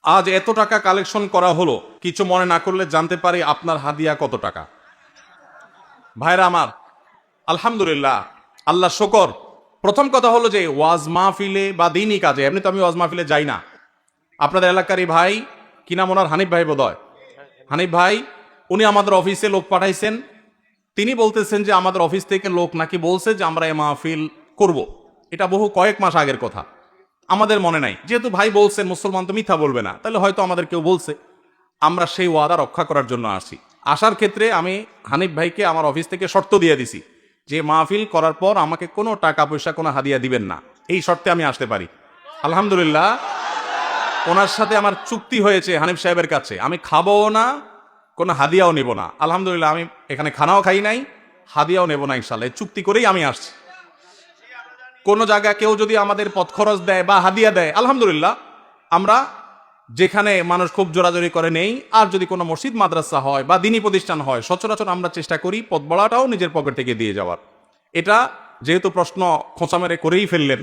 আজ এত টাকা কালেকশন করা হলো, কিছু মনে না করলে জানতে পারি আপনার হাদিয়া কত টাকা? ভাইরা আমার, আলহামদুলিল্লাহ, আল্লাহ শকর। প্রথম কথা হলো যে ওয়াজ মাহফিলে বা দিনই কাজে, এমনি তো আমি ওয়াজ মাহফিলে যাই না। আপনাদের এলাকারই ভাই, কি নাম ওনার, হানিফ ভাই বোধহয়, হানিফ ভাই, উনি আমাদের অফিসে লোক পাঠাইছেন। তিনি বলতেছেন যে আমাদের অফিস থেকে লোক নাকি বলছে যে আমরা এই মাহফিল করব। এটা বহু কয়েক মাস আগের কথা, আমাদের মনে নাই। যেহেতু ভাই বলছেন, মুসলমান তো মিথ্যা বলবে না, তাহলে হয়তো আমাদের কেউ বলছে। আমরা সেই ওয়াদা রক্ষা করার জন্য আসি। আসার ক্ষেত্রে আমি হানিফ ভাইকে আমার অফিস থেকে শর্ত দিয়ে দিছি যে মাহফিল করার পর আমাকে কোনো টাকা পয়সা, কোনো হাদিয়া দিবেন না, এই শর্তে আমি আসতে পারি। আলহামদুলিল্লাহ, ওনার সাথে আমার চুক্তি হয়েছে হানিফ সাহেবের কাছে, আমি খাবও না, কোনো হাদিয়াও নেব না। আলহামদুলিল্লাহ, আমি এখানে খানাও খাই নাই, হাদিয়াও নেব না, ইনশাল্লাহ। এই চুক্তি করেই আমি আসছি। কোনো জায়গায় কেউ যদি আমাদের পথ খরচ দেয় বা হাদিয়া দেয়, আলহামদুলিল্লাহ, আমরা যেখানে মানুষ খুব জোরাজোরি করে নেই। আর যদি কোনো মসজিদ মাদ্রাসা হয় বা দিনী প্রতিষ্ঠান হয়, সচরাচর আমরা চেষ্টা করি পথ বড়াটাও নিজের পকেট থেকে দিয়ে যাওয়ার। এটা যেহেতু প্রশ্ন খোঁচা মেরে করেই ফেললেন,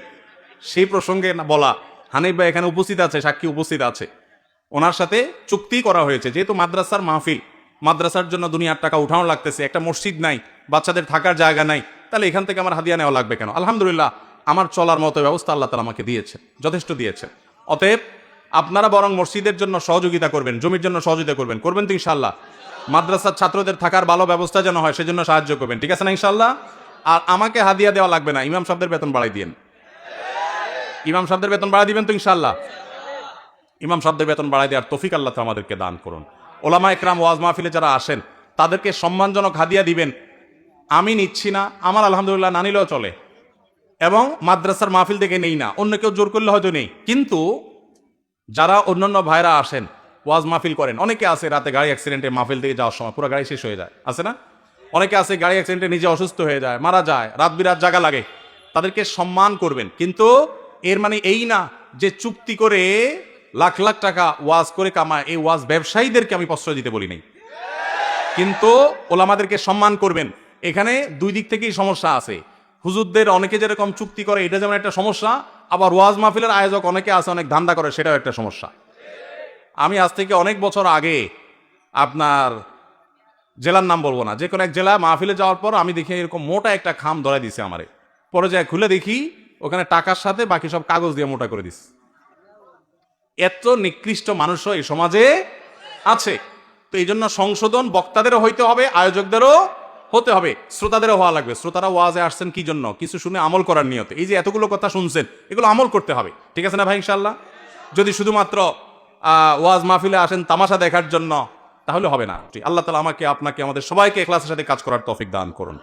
সেই প্রসঙ্গে না বলা, হানিফ ভাই এখানে উপস্থিত আছে, সাক্ষী উপস্থিত আছে, ওনার সাথে চুক্তি করা হয়েছে। যেহেতু মাদ্রাসার মাহফিল, মাদ্রাসার জন্য দুনিয়ার টাকা উঠানো লাগতেছে, একটা মসজিদ নাই, বাচ্চাদের থাকার জায়গা নাই, তাহলে এখান থেকে আমার হাদিয়া নেওয়া লাগবে কেন? আলহামদুলিল্লাহ, আমার চলার মতো ব্যবস্থা আল্লাহ তাআলা আমাকে দিয়েছেন, যথেষ্ট দিয়েছেন। অতএব আপনারা বরং মসজিদের জন্য সহযোগিতা করবেন, জমির জন্য সহযোগিতা করবেন, করবেন তো ইনশাআল্লাহ? মাদ্রাসার ছাত্রদের থাকার ভালো ব্যবস্থা যেন হয়, সেজন্য সাহায্য করবেন, ঠিক আছে না ইনশাআল্লাহ? আর আমাকে হাদিয়া দেওয়া লাগবে না, ইমাম সাহেবদের বেতন বাড়াই দিন। ইমাম সাহেবদের বেতন বাড়াই দিবেন তো ইনশাআল্লাহ? ইমাম সাহেবদের বেতন বাড়াই দেওয়ার তৌফিক আল্লাহ তো আমাদেরকে দান করুন। ওলামা একরাম ওয়াজ মাহফিলে যারা আসেন, তাদেরকে সম্মানজনক হাদিয়া দিবেন। আমি নিচ্ছি না, আমার আলহামদুলিল্লাহ না নিলেও চলে, এবং মাদ্রাসার মাহফিল থেকে নেই না, অন্য কেউ জোর করলে হয়তো নেই। কিন্তু যারা অন্যান্য ভাইরা আসেন, ওয়াজ মাহফিল করেন, অনেকে আছে রাতে গাড়ি অ্যাক্সিডেন্টে মাহফিল থেকে যাওয়ার সময় পুরো গাড়ি শেষ হয়ে যায়, আছে না? অনেকে আছে গাড়ি অ্যাক্সিডেন্টে নিজে অসুস্থ হয়ে যায়, মারা যায়, রাত বিরাত জাগা লাগে, তাদেরকে সম্মান করবেন। কিন্তু এর মানে এই না যে চুক্তি করে লাখ লাখ টাকা ওয়াজ করে কামায়, এই ওয়াজ ব্যবসায়ীদেরকে আমি প্রশ্রয় দিতে বলি নাই। কিন্তু ওলামাদেরকে সম্মান করবেন। এখানে দুই দিক থেকেই সমস্যা আছে। হুজুরদের অনেকে যেরকম চুক্তি করে, এটা যেমন একটা সমস্যা, আবার ওয়াজ মাহফিলের আয়োজক অনেকে আছে অনেক ধান্দা করে, সেটাও একটা সমস্যা। আমি আজ থেকে অনেক বছর আগে, আপনার জেলার নাম বলবো না, যে কোনো এক জেলায় মাহফিলে যাওয়ার পর আমি দেখি এরকম মোটা একটা খাম ধরাই দিছে আমারে। পরে যায় খুলে দেখি ওখানে টাকার সাথে বাকি সব কাগজ দিয়ে মোটা করে দিছে। এত নিকৃষ্ট মানুষও এই সমাজে আছে। তো এই জন্য সংশোধন বক্তাদেরও হইতে হবে, আয়োজকদেরও হতে হবে, শ্রোতাদেরও হওয়া লাগবে। শ্রোতারা ওয়াজে আসছেন কি জন্য? কিছু শুনে আমল করার নিয়তে। এই যে এতগুলো কথা শুনছেন, এগুলো আমল করতে হবে, ঠিক আছে না ভাই ইনশাআল্লাহ? যদি শুধুমাত্র ওয়াজ মাহফিলে আসেন তামাশা দেখার জন্য, তাহলে হবে না। আল্লাহ তাআলা আমাকে, আপনাকে, আমাদের সবাইকে ইখলাসের সাথে কাজ করার তৌফিক দান করুন।